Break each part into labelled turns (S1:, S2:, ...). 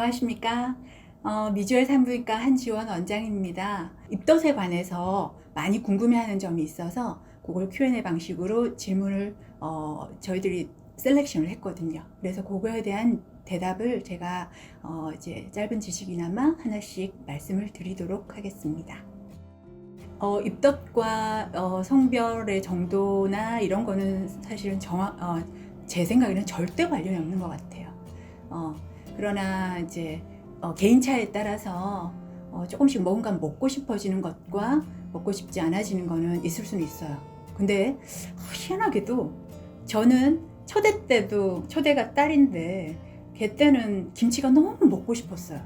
S1: 안녕하십니까? 미주엘 산부인과 한지원 원장입니다. 입덧에 관해서 많이 궁금해하는 점이 있어서 그걸 Q&A 방식으로 질문을 저희들이 셀렉션을 했거든요. 그래서 그거에 대한 대답을 제가 이제 짧은 지식이나마 하나씩 말씀을 드리도록 하겠습니다. 입덧과 성별의 정도나 이런 거는 사실은 제 생각에는 절대 관련이 없는 것 같아요. 그러나 이제 개인차에 따라서 조금씩 뭔가 먹고 싶어지는 것과 먹고 싶지 않아지는 거는 있을 수는 있어요. 근데 희한하게도 저는 초대 때도, 초대가 딸인데 걔 때는 김치가 너무 먹고 싶었어요.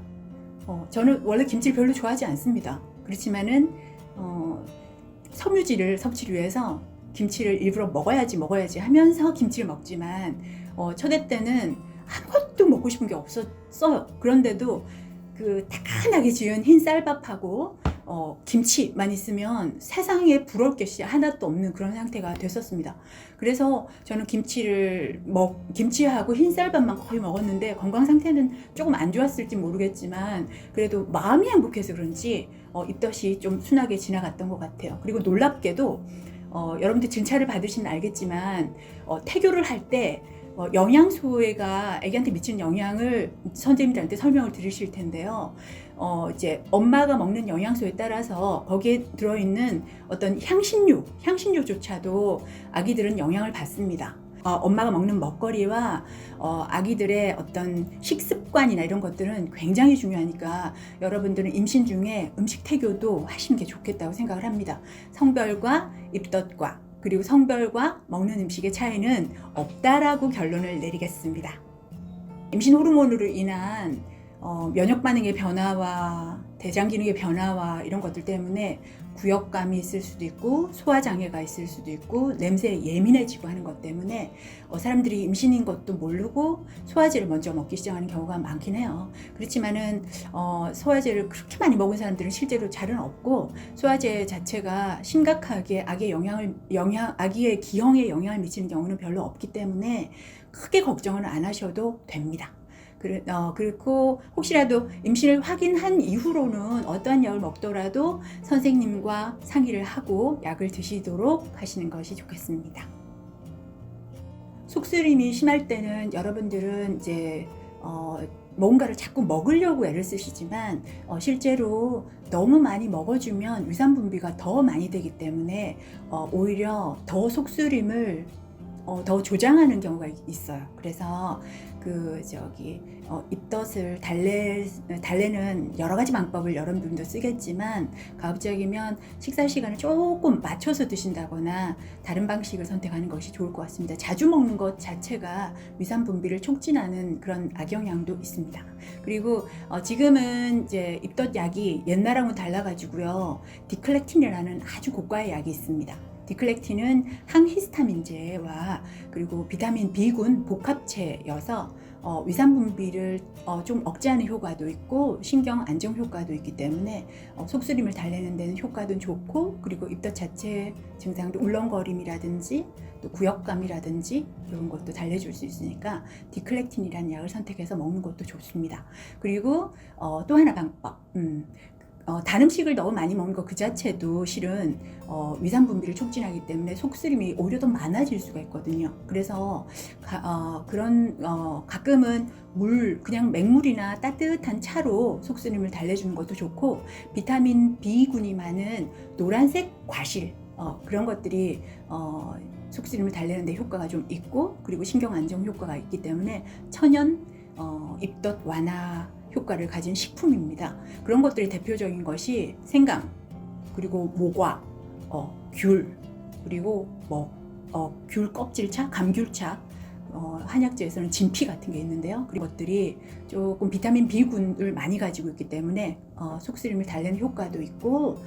S1: 저는 원래 김치를 별로 좋아하지 않습니다. 그렇지만은 섬유질을 섭취를 위해서 김치를 일부러 먹어야지 하면서 김치를 먹지만 초대 때는 아무것도 먹고 싶은 게 없었어요. 그런데도 그 따끈하게 지은 흰 쌀밥하고 김치만 있으면 세상에 부러울 것이 하나도 없는 그런 상태가 됐었습니다. 그래서 저는 김치하고 흰 쌀밥만 거의 먹었는데 건강 상태는 조금 안 좋았을지 모르겠지만 그래도 마음이 행복해서 그런지 입덧이 좀 순하게 지나갔던 것 같아요. 그리고 놀랍게도 여러분들 진찰을 받으시면 알겠지만 태교를 할 때 영양소가 애기한테 미치는 영향을 선생님들한테 설명을 드리실 텐데요. 이제 엄마가 먹는 영양소에 따라서 거기에 들어있는 어떤 향신료조차도 아기들은 영향을 받습니다. 엄마가 먹는 먹거리와 아기들의 어떤 식습관이나 이런 것들은 굉장히 중요하니까 여러분들은 임신 중에 음식 태교도 하시는 게 좋겠다고 생각을 합니다. 성별과 입덧과 그리고 성별과 먹는 음식의 차이는 없다라고 결론을 내리겠습니다. 임신 호르몬으로 인한 면역 반응의 변화와 대장 기능의 변화와 이런 것들 때문에 구역감이 있을 수도 있고 소화장애가 있을 수도 있고 냄새에 예민해지고 하는 것 때문에 사람들이 임신인 것도 모르고 소화제를 먼저 먹기 시작하는 경우가 많긴 해요. 그렇지만은 소화제를 그렇게 많이 먹은 사람들은 실제로 잘은 없고 소화제 자체가 심각하게 아기의 기형에 영향을 미치는 경우는 별로 없기 때문에 크게 걱정은 안 하셔도 됩니다. 그리고 혹시라도 임신을 확인한 이후로는 어떠한 약을 먹더라도 선생님과 상의를 하고 약을 드시도록 하시는 것이 좋겠습니다. 속쓰림이 심할 때는 여러분들은 이제 뭔가를 자꾸 먹으려고 애를 쓰시지만 실제로 너무 많이 먹어주면 위산분비가 더 많이 되기 때문에 오히려 더 속쓰림을 더 조장하는 경우가 있어요. 그래서 입덧을 달래는 여러 가지 방법을 여러분들도 쓰겠지만 가급적이면 식사 시간을 조금 맞춰서 드신다거나 다른 방식을 선택하는 것이 좋을 것 같습니다. 자주 먹는 것 자체가 위산 분비를 촉진하는 그런 악영향도 있습니다. 그리고 지금은 이제 입덧 약이 옛날하고 달라가지고요. 디클렉틴이라는 아주 고가의 약이 있습니다. 디클렉틴은 항히스타민제와 그리고 비타민 B군 복합체여서 위산 분비를 좀 억제하는 효과도 있고 신경 안정 효과도 있기 때문에 속쓰림을 달래는 데는 효과도 좋고 그리고 입덧 자체 증상도 울렁거림이라든지 또 구역감이라든지 이런 것도 달래줄 수 있으니까 디클렉틴이라는 약을 선택해서 먹는 것도 좋습니다. 그리고 또 하나 방법 단 음식을 너무 많이 먹는 것 그 자체도 실은 위산 분비를 촉진하기 때문에 속쓰림이 오히려 더 많아질 수가 있거든요. 그래서 가끔은 그냥 맹물이나 따뜻한 차로 속쓰림을 달래주는 것도 좋고 비타민 B군이 많은 노란색 과실 그런 것들이 속쓰림을 달래는 데 효과가 좀 있고 그리고 신경 안정 효과가 있기 때문에 천연 입덧 완화 효과를 가진 식품입니다. 그런 것들이 대표적인 것이 생강, 그리고 모과, 귤, 그리고 귤 껍질차, 감귤차, 한약재에서는 진피 같은 게 있는데요. 그런 것들이 조금 비타민 B군을 많이 가지고 있기 때문에 속쓰림을 달래는 효과도 있고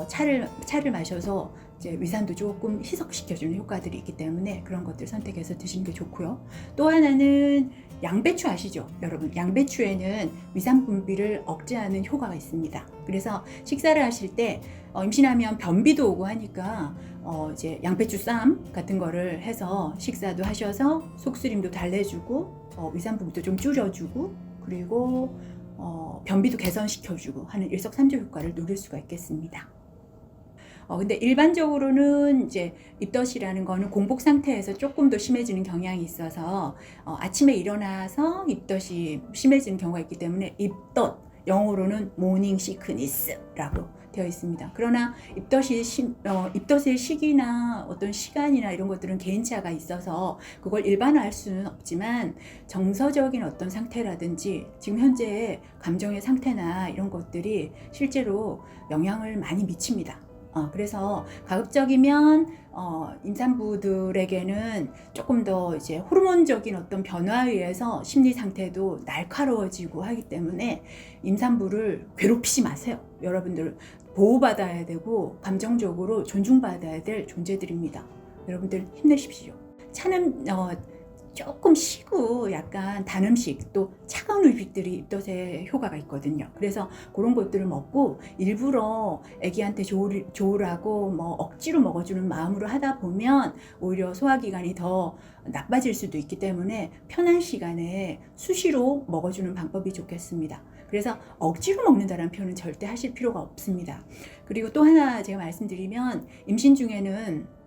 S1: 차를 마셔서 이제 위산도 조금 희석시켜주는 효과들이 있기 때문에 그런 것들 선택해서 드시는 게 좋고요. 또 하나는 양배추 아시죠? 여러분, 양배추에는 위산 분비를 억제하는 효과가 있습니다. 그래서 식사를 하실 때 임신하면 변비도 오고 하니까 이제 양배추 쌈 같은 거를 해서 식사도 하셔서 속쓰림도 달래주고 위산 분비도 좀 줄여주고 그리고 변비도 개선시켜주고 하는 일석삼조 효과를 누릴 수가 있겠습니다. 근데 일반적으로는 이제 입덧이라는 거는 공복 상태에서 조금 더 심해지는 경향이 있어서 아침에 일어나서 입덧이 심해지는 경우가 있기 때문에 입덧, 영어로는 모닝 시크니스라고 되어 있습니다. 그러나 입덧의 시기나 어떤 시간이나 이런 것들은 개인차가 있어서 그걸 일반화할 수는 없지만 정서적인 어떤 상태라든지 지금 현재의 감정의 상태나 이런 것들이 실제로 영향을 많이 미칩니다. 그래서 가급적이면 임산부들에게는 조금 더 이제 호르몬적인 어떤 변화에 의해서 심리 상태도 날카로워지고 하기 때문에 임산부를 괴롭히지 마세요. 여러분들 보호받아야 되고 감정적으로 존중받아야 될 존재들입니다. 여러분들 힘내십시오. 차는 조금 쉬고 약간 단 음식 또 차가운 음식들이 입덧에 효과가 있거든요. 그래서 그런 것들을 먹고 일부러 아기한테 좋으라고 뭐 억지로 먹어주는 마음으로 하다 보면 오히려 소화기관이 더 나빠질 수도 있기 때문에 편한 시간에 수시로 먹어주는 방법이 좋겠습니다. 그래서 억지로 먹는다는 표현은 절대 하실 필요가 없습니다. 그리고 또 하나 제가 말씀드리면 임신 중에는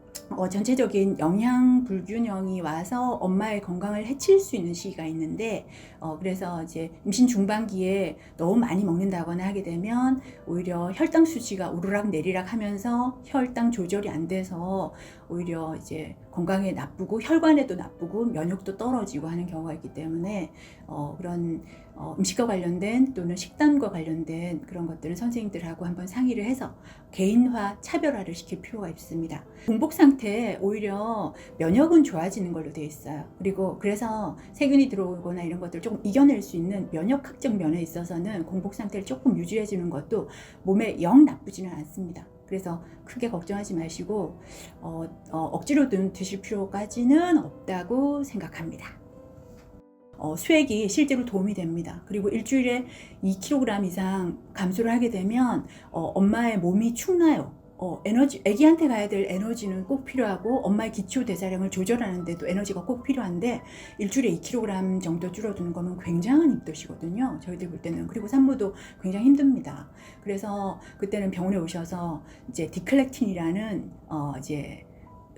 S1: 전체적인 영양 불균형이 와서 엄마의 건강을 해칠 수 있는 시기가 있는데 그래서 이제 임신 중반기에 너무 많이 먹는다거나 하게 되면 오히려 혈당 수치가 오르락 내리락 하면서 혈당 조절이 안 돼서 오히려 이제 건강에 나쁘고 혈관에도 나쁘고 면역도 떨어지고 하는 경우가 있기 때문에 그런 음식과 관련된 또는 식단과 관련된 그런 것들은 선생님들하고 한번 상의를 해서 개인화 차별화를 시킬 필요가 있습니다. 공복 상태에 오히려 면역은 좋아지는 걸로 되어 있어요. 그리고 그래서 세균이 들어오거나 이런 것들을 조금 이겨낼 수 있는 면역학적 면에 있어서는 공복 상태를 조금 유지해 주는 것도 몸에 영 나쁘지는 않습니다. 그래서 크게 걱정하지 마시고 억지로든 드실 필요까지는 없다고 생각합니다. 수액이 실제로 도움이 됩니다. 그리고 일주일에 2kg 이상 감소를 하게 되면 엄마의 몸이 축나요. 아기한테 가야 될 에너지는 꼭 필요하고 엄마의 기초 대사량을 조절하는 데도 에너지가 꼭 필요한데 일주일에 2kg 정도 줄어드는 거는 굉장한 입덧이거든요. 저희들 볼 때는. 그리고 산모도 굉장히 힘듭니다. 그래서 그때는 병원에 오셔서 이제 디클렉틴이라는 이제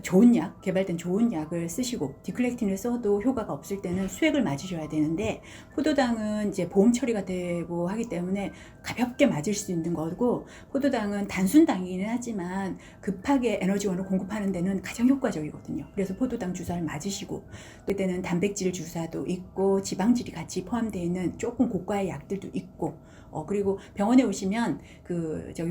S1: 좋은 약, 개발된 좋은 약을 쓰시고 디클렉틴을 써도 효과가 없을 때는 수액을 맞으셔야 되는데 포도당은 이제 보험 처리가 되고 하기 때문에 가볍게 맞을 수 있는 거고 포도당은 단순당이긴 하지만 급하게 에너지원을 공급하는 데는 가장 효과적이거든요. 그래서 포도당 주사를 맞으시고 또 이때는 단백질 주사도 있고 지방질이 같이 포함되어 있는 조금 고가의 약들도 있고 그리고 병원에 오시면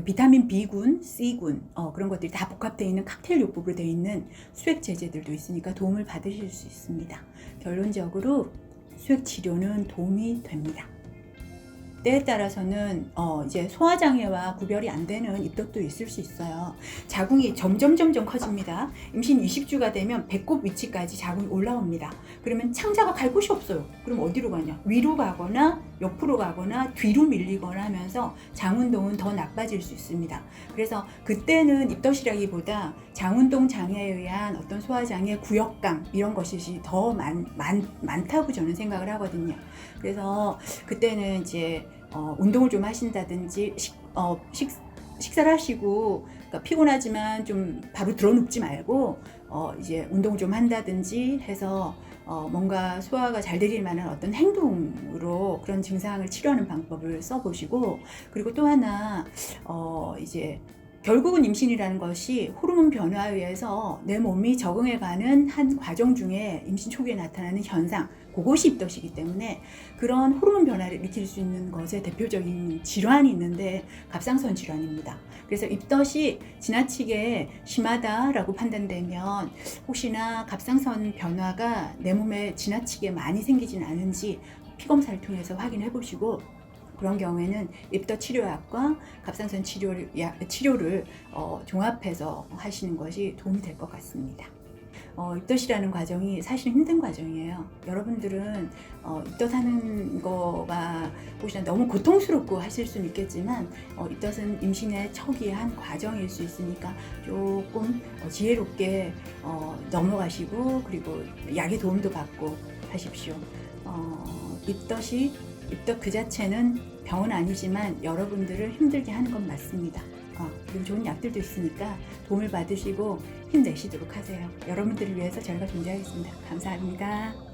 S1: 비타민 B군, C군 그런 것들이 다 복합되어 있는 칵테일 요법으로 되어 있는 수액 제제들도 있으니까 도움을 받으실 수 있습니다. 결론적으로 수액 치료는 도움이 됩니다. 때에 따라서는 이제 소화장애와 구별이 안 되는 입덧도 있을 수 있어요. 자궁이 점점 커집니다. 임신 20주가 되면 배꼽 위치까지 자궁이 올라옵니다. 그러면 창자가 갈 곳이 없어요. 그럼 어디로 가냐? 위로 가거나 옆으로 가거나 뒤로 밀리거나 하면서 장운동은 더 나빠질 수 있습니다. 그래서 그때는 입덧이라기보다 장운동 장애에 의한 어떤 소화장애, 구역감 이런 것이 더 많다고 저는 생각을 하거든요. 그래서 그때는 이제 운동을 좀 하신다든지 식사를 하시고 그러니까 피곤하지만 좀 바로 드러눕지 말고 이제 운동을 좀 한다든지 해서 뭔가 소화가 잘 되길 만한 어떤 행동으로 그런 증상을 치료하는 방법을 써보시고 그리고 또 하나 이제 결국은 임신이라는 것이 호르몬 변화에 의해서 내 몸이 적응해가는 한 과정 중에 임신 초기에 나타나는 현상 그것이 입덧이기 때문에 그런 호르몬 변화를 일으킬 수 있는 것의 대표적인 질환이 있는데 갑상선 질환입니다. 그래서 입덧이 지나치게 심하다라고 판단되면 혹시나 갑상선 변화가 내 몸에 지나치게 많이 생기진 않은지 피검사를 통해서 확인해 보시고 그런 경우에는 입덧 치료약과 갑상선 치료를 종합해서 하시는 것이 도움이 될 것 같습니다. 입덧이라는 과정이 사실 힘든 과정이에요. 여러분들은 입덧하는 거가 혹시나 너무 고통스럽고 하실 수는 있겠지만 입덧은 임신의 초기의 한 과정일 수 있으니까 조금 지혜롭게 넘어가시고 그리고 약의 도움도 받고 하십시오. 입덧 그 자체는 병은 아니지만 여러분들을 힘들게 하는 건 맞습니다. 그리고 좋은 약들도 있으니까 도움을 받으시고 힘내시도록 하세요. 여러분들을 위해서 저희가 존재하겠습니다. 감사합니다.